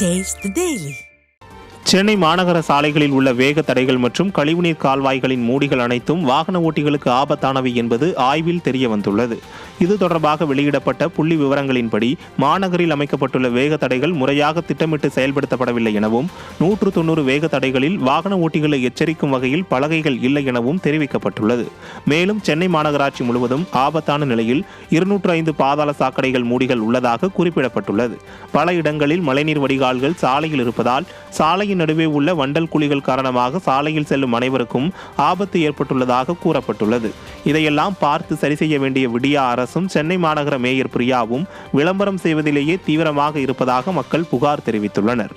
Taste the Daily. Chennai மாநகர சாலைகளில் உள்ள வேக தடைகள் மற்றும் கழிவுநீர் கால்வாய்களின் மூடிகள் அனைத்தும் வாகன ஓட்டிகளுக்கு ஆபத்தானவை என்பது ஆய்வில் தெரிய வந்துள்ளது. இது தொடர்பாக வெளியிடப்பட்ட புள்ளி விவரங்களின்படி மாநகரில் அமைக்கப்பட்டுள்ள வேக தடைகள் முறையாக திட்டமிட்டு செயல்படுத்தப்படவில்லை எனவும் 190 வேக தடைகளில் வாகன ஓட்டிகளை எச்சரிக்கும் வகையில் பலகைகள் இல்லை எனவும் தெரிவிக்கப்பட்டுள்ளது. மேலும் சென்னை மாநகராட்சி முழுவதும் ஆபத்தான நிலையில் 205 பாதாள சாக்கடைகள் மூடிகள் உள்ளதாக குறிப்பிடப்பட்டுள்ளது. பல இடங்களில் மழைநீர் வடிகால்கள் சாலையில் இருப்பதால் சாலையின் நடுவே உள்ள வண்டல் குழிகள் காரணமாக சாலையில் செல்லும் அனைவருக்கும் ஆபத்து ஏற்பட்டுள்ளதாக கூறப்பட்டுள்ளது. இதையெல்லாம் பார்த்து சரி செய்ய வேண்டிய விடியா அரசும் சென்னை மாநகர மேயர் பிரியாவும் விளம்பரம் செய்வதிலேயே தீவிரமாக இருப்பதாக மக்கள் புகார் தெரிவித்துள்ளனர்.